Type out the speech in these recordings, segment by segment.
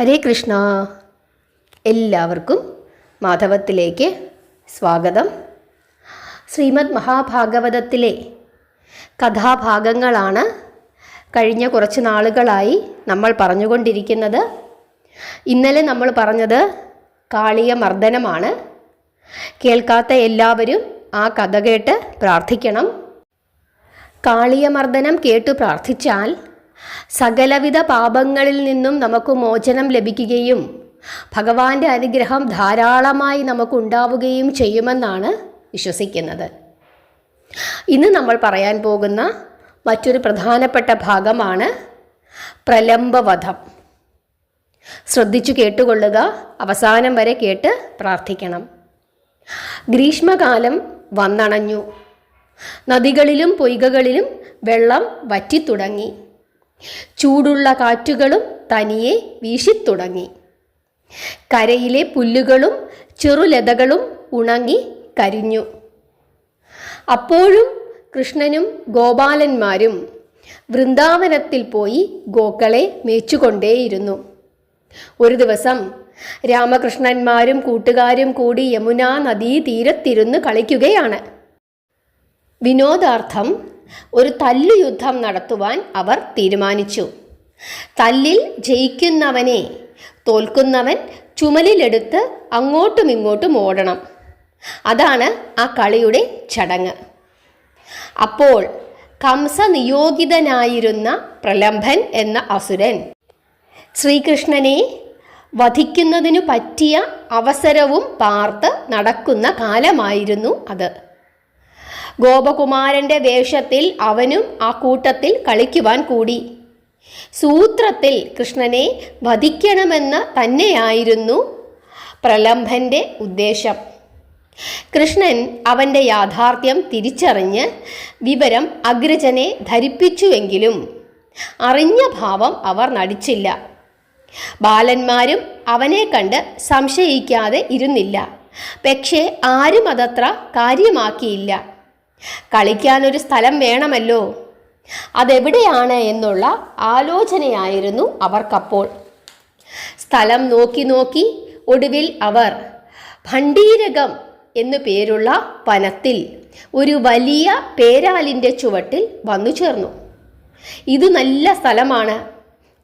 ഹരേ കൃഷ്ണ. എല്ലാവർക്കും മാധവത്തിലേക്ക് സ്വാഗതം. ശ്രീമദ് മഹാഭാഗവതത്തിലെ കഥാഭാഗങ്ങളാണ് കഴിഞ്ഞ കുറച്ച് നാളുകളായി നമ്മൾ പറഞ്ഞുകൊണ്ടിരിക്കുന്നത്. ഇന്നലെ നമ്മൾ പറഞ്ഞത് കാളിയ മർദ്ദനമാണ്. കേൾക്കാത്ത എല്ലാവരും ആ കഥ കേട്ട് പ്രാർത്ഥിക്കണം. കാളിയ മർദ്ദനം കേട്ടു പ്രാർത്ഥിച്ചാൽ സകലവിധ പാപങ്ങളിൽ നിന്നും നമുക്ക് മോചനം ലഭിക്കുകയും ഭഗവാന്റെ അനുഗ്രഹം ധാരാളമായി നമുക്കുണ്ടാവുകയും ചെയ്യുമെന്നാണ് വിശ്വസിക്കുന്നത്. ഇന്ന് നമ്മൾ പറയാൻ പോകുന്ന മറ്റൊരു പ്രധാനപ്പെട്ട ഭാഗമാണ് പ്രലംബവധം. ശ്രദ്ധിച്ചു കേട്ടുകൊള്ളുക, അവസാനം വരെ കേട്ട് പ്രാർത്ഥിക്കണം. ഗ്രീഷ്മകാലം വന്നണഞ്ഞു. നദികളിലും പൊയ്കകളിലും വെള്ളം വറ്റിത്തുടങ്ങി. ചൂടുള്ള കാറ്റുകളും തനിയെ വീശിത്തുടങ്ങി. കരയിലെ പുല്ലുകളും ചെറുലതകളും ഉണങ്ങി കരിഞ്ഞു. അപ്പോഴും കൃഷ്ണനും ഗോപാലന്മാരും വൃന്ദാവനത്തിൽ പോയി ഗോക്കളെ മേച്ചുകൊണ്ടേയിരുന്നു. ഒരു ദിവസം രാമകൃഷ്ണന്മാരും കൂട്ടുകാരും കൂടി യമുനാ നദീതീരത്തിരുന്ന് കളിക്കുകയാണ്. വിനോദാർത്ഥം ഒരു തല്ലുയുദ്ധം നടത്തുവാൻ അവർ തീരുമാനിച്ചു. തല്ലിൽ ജയിക്കുന്നവനെ തോൽക്കുന്നവൻ ചുമലിലെടുത്ത് അങ്ങോട്ടും ഇങ്ങോട്ടും ഓടണം. അതാണ് ആ കളിയുടെ ചടങ്ങ്. അപ്പോൾ കംസനിയോഗിതനായിരുന്ന പ്രലംഭൻ എന്ന അസുരൻ ശ്രീകൃഷ്ണനെ വധിക്കുന്നതിനു പറ്റിയ അവസരവും പാർത്ത് നടക്കുന്ന കാലമായിരുന്നു അത്. ഗോപകുമാരൻ്റെ വേഷത്തിൽ അവനും ആ കൂട്ടത്തിൽ കളിക്കുവാൻ കൂടി. സൂത്രത്തിൽ കൃഷ്ണനെ വധിക്കണമെന്ന് തന്നെയായിരുന്നു പ്രലംഭൻ്റെ ഉദ്ദേശം. കൃഷ്ണൻ അവൻ്റെ യാഥാർത്ഥ്യം തിരിച്ചറിഞ്ഞ് വിവരം അഗ്രജനെ ധരിപ്പിച്ചുവെങ്കിലും അറിഞ്ഞ ഭാവം അവർ നടിച്ചില്ല. ബാലന്മാരും അവനെ കണ്ട് സംശയിക്കാതെ ഇരുന്നില്ല. പക്ഷേ ആരും അതത്ര കാര്യമാക്കിയില്ല. കളിക്കാനൊരു സ്ഥലം വേണമല്ലോ, അതെവിടെയാണ് എന്നുള്ള ആലോചനയായിരുന്നു അവർക്കപ്പോൾ. സ്ഥലം നോക്കി നോക്കി ഒടുവിൽ അവർ ഭണ്ഡീരകം എന്നു പേരുള്ള വനത്തിൽ ഒരു വലിയ പേരാലിൻ്റെ ചുവട്ടിൽ വന്നു ചേർന്നു. ഇത് നല്ല സ്ഥലമാണ്,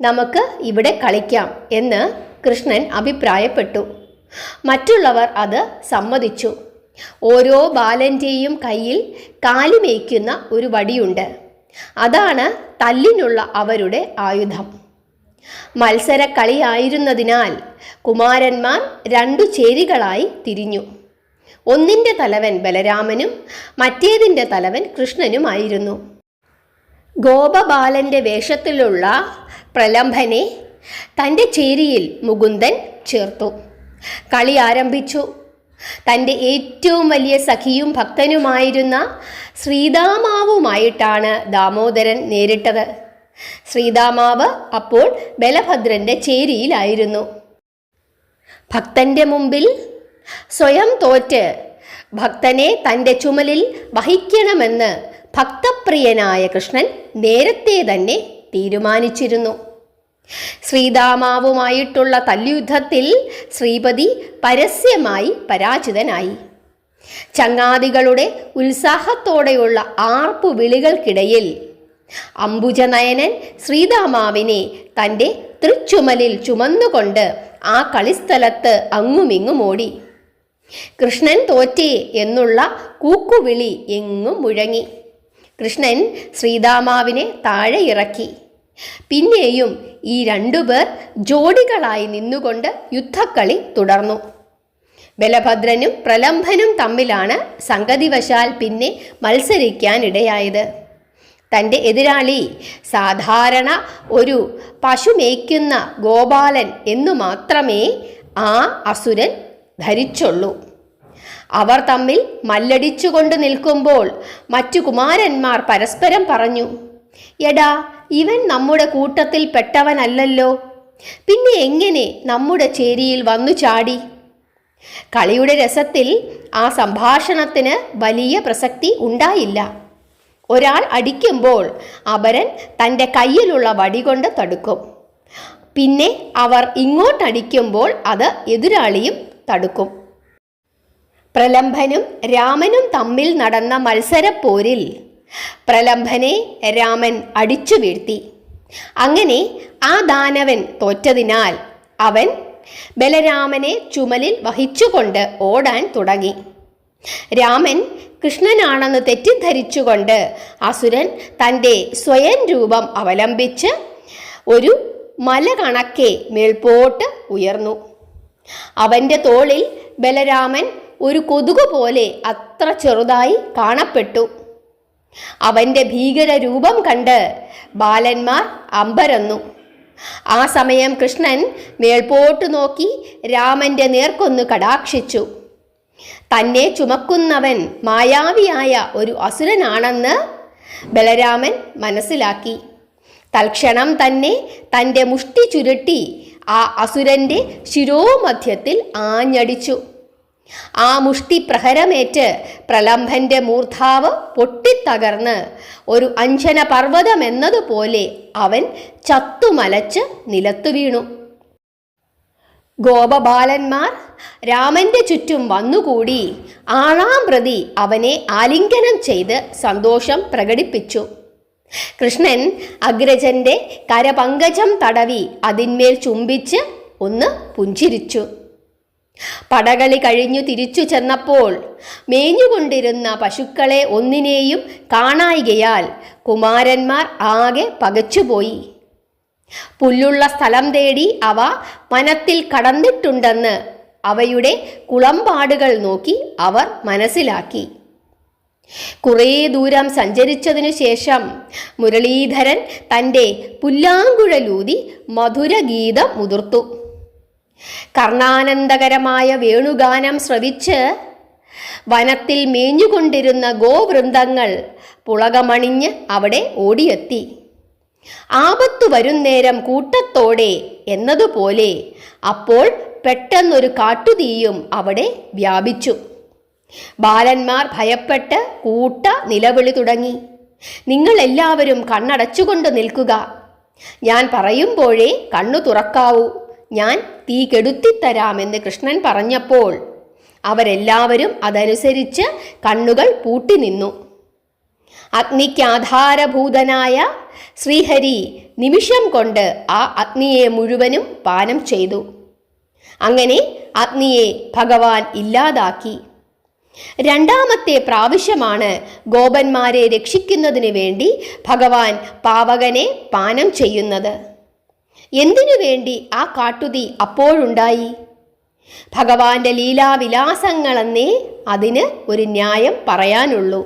നമുക്ക് ഇവിടെ കളിക്കാം എന്ന് കൃഷ്ണൻ അഭിപ്രായപ്പെട്ടു. മറ്റുള്ളവർ അത് സമ്മതിച്ചു. ഓരോ ബാലൻ്റെയും കയ്യിൽ കാലിമേയ്ക്കുന്ന ഒരു വടിയുണ്ട്. അതാണ് തല്ലിനുള്ള അവരുടെ ആയുധം. മത്സരക്കളിയായിരുന്നതിനാൽ കുമാരന്മാർ 2 ചേരികളായി തിരിഞ്ഞു. ഒന്നിൻ്റെ തലവൻ ബലരാമനും മറ്റേതിൻ്റെ തലവൻ കൃഷ്ണനുമായിരുന്നു. ഗോപബാലൻ്റെ വേഷത്തിലുള്ള പ്രലംഭനെ തൻ്റെ ചേരിയിൽ മുകുന്ദൻ ചേർത്തു. കളി ആരംഭിച്ചു. തൻ്റെ ഏറ്റവും വലിയ സഖിയും ഭക്തനുമായിരുന്ന ശ്രീദാമാവുമായിട്ടാണ് ദാമോദരൻ നേരിട്ടത്. ശ്രീദാമാവ് അപ്പോൾ ബലഭദ്രൻ്റെ ചേരിയിലായിരുന്നു. ഭക്തൻ്റെ മുമ്പിൽ സ്വയം തോറ്റ് ഭക്തനെ തൻ്റെ ചുമലിൽ വഹിക്കണമെന്ന് ഭക്തപ്രിയനായ കൃഷ്ണൻ നേരത്തെ തന്നെ തീരുമാനിച്ചിരുന്നു. ശ്രീദാമാവുമായിട്ടുള്ള തല്ലുയുദ്ധത്തിൽ ശ്രീപതി പരസ്യമായി പരാജിതനായി. ചങ്ങാതികളുടെ ഉത്സാഹത്തോടെയുള്ള ആർപ്പുവിളികൾക്കിടയിൽ അംബുജനയനൻ ശ്രീദാമാവിനെ തൻ്റെ തൃച്ചുമലിൽ ചുമന്നുകൊണ്ട് ആ കളിസ്ഥലത്ത് അങ്ങുമിങ്ങും ഓടി. കൃഷ്ണൻ തോറ്റേ എന്നുള്ള കൂക്കുവിളി എങ്ങും മുഴങ്ങി. കൃഷ്ണൻ ശ്രീദാമാവിനെ താഴെ ഇറക്കി. പിന്നെയും ഈ 2 പേർ ജോഡികളായി നിന്നുകൊണ്ട് യുദ്ധക്കളി തുടർന്നു. ബലഭദ്രനും പ്രലംഭനും തമ്മിലാണ് സംഗതിവശാൽ പിന്നെ മത്സരിക്കാനിടയായത്. തൻ്റെ എതിരാളി സാധാരണ ഒരു പശു മേയ്ക്കുന്ന ഗോപാലൻ എന്നു മാത്രമേ ആ അസുരൻ ധരിച്ചുള്ളൂ. അവർ തമ്മിൽ മല്ലടിച്ചുകൊണ്ട് നിൽക്കുമ്പോൾ മറ്റു കുമാരന്മാർ പരസ്പരം പറഞ്ഞു, എടാ, ഇവൻ നമ്മുടെ കൂട്ടത്തിൽ പെട്ടവനല്ലല്ലോ, പിന്നെ എങ്ങനെ നമ്മുടെ ചേരിയിൽ വന്നു ചാടി? കളിയുടെ രസത്തിൽ ആ സംഭാഷണത്തിന് വലിയ പ്രസക്തി ഉണ്ടായില്ല. ഒരാൾ അടിക്കുമ്പോൾ അപരൻ തൻ്റെ കയ്യിലുള്ള വടി കൊണ്ട് തടുക്കും. പിന്നെ അവർ ഇങ്ങോട്ടടിക്കുമ്പോൾ അത് എതിരാളിയും തടുക്കും. പ്രലംഭനും രാമനും തമ്മിൽ നടന്ന മത്സരപ്പോരിൽ പ്രലംഭനെ രാമൻ അടിച്ചു വീഴ്ത്തി. അങ്ങനെ ആ ദാനവൻ തോറ്റതിനാൽ അവൻ ബലരാമനെ ചുമലിൽ വഹിച്ചുകൊണ്ട് ഓടാൻ തുടങ്ങി. രാമൻ കൃഷ്ണനാണെന്ന് തെറ്റിദ്ധരിച്ചുകൊണ്ട് അസുരൻ തൻ്റെ സ്വയം രൂപം അവലംബിച്ച് ഒരു മല കണക്കെ മേൽപോട്ട് ഉയർന്നു. അവൻ്റെ തോളിൽ ബലരാമൻ ഒരു കൊതുക് പോലെ അത്ര ചെറുതായി കാണപ്പെട്ടു. അവൻ്റെ ഭീകര രൂപം കണ്ട് ബാലന്മാർ അമ്പരന്നു. ആ സമയം കൃഷ്ണൻ മേൽപോട്ട് നോക്കി രാമൻ്റെ നേർക്കൊന്ന് കടാക്ഷിച്ചു. തന്നെ ചുമക്കുന്നവൻ മായാവിയായ ഒരു അസുരനാണെന്ന് ബലരാമൻ മനസ്സിലാക്കി. തൽക്ഷണം തന്നെ തൻ്റെ മുഷ്ടി ചുരുട്ടി ആ അസുരൻ്റെ ശിരോമധ്യത്തിൽ ആഞ്ഞടിച്ചു. ആ മുഷ്ടി പ്രഹരമേറ്റ് പ്രലംഭൻ്റെ മൂർധാവ് പൊട്ടിത്തകർന്ന് ഒരു അഞ്ജന പർവ്വതമെന്നതുപോലെ അവൻ ചത്തുമലച്ച് നിലത്തു വീണു. ഗോപബാലന്മാർ രാമന്റെ ചുറ്റും വന്നുകൂടി ആളാം പ്രതി അവനെ ആലിംഗനം ചെയ്ത് സന്തോഷം പ്രകടിപ്പിച്ചു. കൃഷ്ണൻ അഗ്രജന്റെ കരപങ്കജം തടവി അതിന്മേൽ ചുംബിച്ച് ഒന്ന് പുഞ്ചിരിച്ചു. പടകളി കഴിഞ്ഞു തിരിച്ചു ചെന്നപ്പോൾ മേഞ്ഞുകൊണ്ടിരുന്ന പശുക്കളെ ഒന്നിനെയും കാണായികയാൽ കുമാരന്മാർ ആകെ പകച്ചുപോയി. പുല്ലുള്ള സ്ഥലം തേടി അവ വനത്തിൽ കടന്നിട്ടുണ്ടെന്ന് അവയുടെ കുളമ്പാടുകൾ നോക്കി അവർ മനസ്സിലാക്കി. കുറേ ദൂരം സഞ്ചരിച്ചതിനു ശേഷം മുരളീധരൻ തൻ്റെ പുല്ലാങ്കുഴലൂതി മധുരഗീതം മുതിർത്തു. കർണാനന്ദകരമായ വേണുഗാനം ശ്രവിച്ച് വനത്തിൽ മേഞ്ഞുകൊണ്ടിരുന്ന ഗോവൃന്ദങ്ങൾ പുളകമണിഞ്ഞ് അവിടെ ഓടിയെത്തി. ആപത്തു വരുന്നേരം കൂട്ടത്തോടെ എന്നതുപോലെ അപ്പോൾ പെട്ടെന്നൊരു കാട്ടുതീയും അവിടെ വ്യാപിച്ചു. ബാലന്മാർ ഭയപ്പെട്ട് കൂട്ട നിലവിളി തുടങ്ങി. നിങ്ങളെല്ലാവരും കണ്ണടച്ചുകൊണ്ട് നിൽക്കുക, ഞാൻ പറയുമ്പോഴേ കണ്ണു തുറക്കാവൂ, ഞാൻ തീ കെടുത്തിത്തരാമെന്ന് കൃഷ്ണൻ പറഞ്ഞപ്പോൾ അവരെല്ലാവരും അതനുസരിച്ച് കണ്ണുകൾ പൂട്ടി നിന്നു. അഗ്നിക്കാധാരഭൂതനായ ശ്രീഹരി നിമിഷം കൊണ്ട് ആ അഗ്നിയെ മുഴുവനും പാനം ചെയ്തു. അങ്ങനെ അഗ്നിയെ ഭഗവാൻ ഇല്ലാതാക്കി. രണ്ടാമത്തെ പ്രാവശ്യമാണ് ഗോപന്മാരെ രക്ഷിക്കുന്നതിന് വേണ്ടി ഭഗവാൻ പാവകനെ പാനം ചെയ്യുന്നത്. എന്തിനു വേണ്ടി ആ കാട്ടുതീ അപ്പോഴുണ്ടായി? ഭഗവാന്റെ ലീലാവിലാസങ്ങളെന്നേ അതിന് ഒരു ന്യായം പറയാനുള്ളൂ.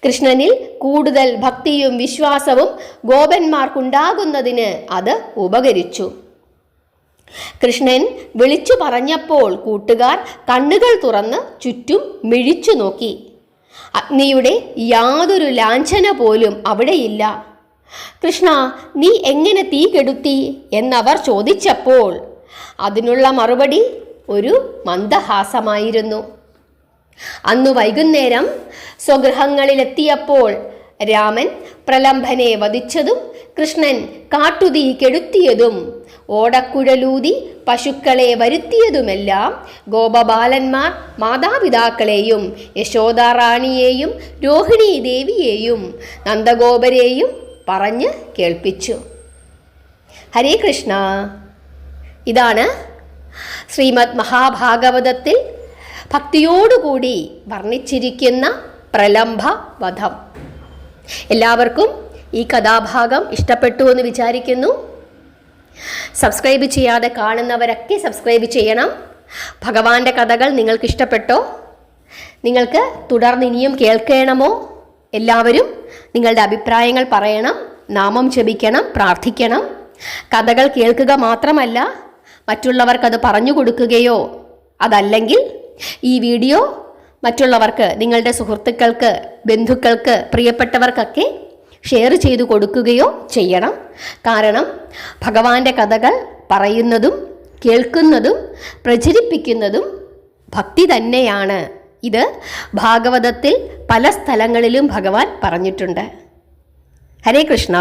കൃഷ്ണനിൽ കൂടുതൽ ഭക്തിയും വിശ്വാസവും ഗോപന്മാർക്കുണ്ടാകുന്നതിന് അത് ഉപകരിച്ചു. കൃഷ്ണൻ വിളിച്ചു പറഞ്ഞപ്പോൾ കൂട്ടുകാർ കണ്ണുകൾ തുറന്ന് ചുറ്റും മിഴിച്ചു നോക്കി. അഗ്നിയുടെ യാതൊരു ലാഞ്ചന പോലും അവിടെയില്ല. കൃഷ്ണ, നീ എങ്ങനെ തീ കെടുത്തി എന്നവർ ചോദിച്ചപ്പോൾ അതിനുള്ള മറുപടി ഒരു മന്ദഹാസമായിരുന്നു. അന്നു വൈകുന്നേരം സ്വഗൃഹങ്ങളിലെത്തിയപ്പോൾ രാമൻ പ്രലംഭനെ വധിച്ചതും കൃഷ്ണൻ കാട്ടുതീ കെടുത്തിയതും ഓടക്കുഴലൂതി പശുക്കളെ വരുത്തിയതുമെല്ലാം ഗോപബാലന്മാർ മാതാപിതാക്കളെയും യശോദാറാണിയെയും രോഹിണീ ദേവിയെയും നന്ദഗോപരെയും പറഞ്ഞ് കേൾപ്പിച്ചു. ഹരേ കൃഷ്ണ. ഇതാണ് ശ്രീമദ് മഹാഭാഗവതത്തിൽ ഭക്തിയോടുകൂടി വർണ്ണിച്ചിരിക്കുന്ന പ്രലംഭ വധം. എല്ലാവർക്കും ഈ കഥാഭാഗം ഇഷ്ടപ്പെട്ടു എന്ന് വിചാരിക്കുന്നു. സബ്സ്ക്രൈബ് ചെയ്യാതെ കാണുന്നവരൊക്കെ സബ്സ്ക്രൈബ് ചെയ്യണം. ഭഗവാന്റെ കഥകൾ നിങ്ങൾക്ക് ഇഷ്ടപ്പെട്ടോ? നിങ്ങൾക്ക് തുടർന്ന് ഇനിയും കേൾക്കണമോ? എല്ലാവരും നിങ്ങളുടെ അഭിപ്രായങ്ങൾ പറയണം. നാമം ജപിക്കണം, പ്രാർത്ഥിക്കണം. കഥകൾ കേൾക്കുക മാത്രമല്ല, മറ്റുള്ളവർക്കത് പറഞ്ഞു കൊടുക്കുകയോ അതല്ലെങ്കിൽ ഈ വീഡിയോ മറ്റുള്ളവർക്ക്, നിങ്ങളുടെ സുഹൃത്തുക്കൾക്ക്, ബന്ധുക്കൾക്ക്, പ്രിയപ്പെട്ടവർക്കൊക്കെ ഷെയർ ചെയ്തു കൊടുക്കുകയോ ചെയ്യണം. കാരണം ഭഗവാന്റെ കഥകൾ പറയുന്നതും കേൾക്കുന്നതും പ്രചരിപ്പിക്കുന്നതും ഭക്തി തന്നെയാണ്. ഇത് ഭാഗവതത്തിൽ പല സ്ഥലങ്ങളിലും ഭഗവാൻ പറഞ്ഞിട്ടുണ്ട്. ഹരേ കൃഷ്ണ.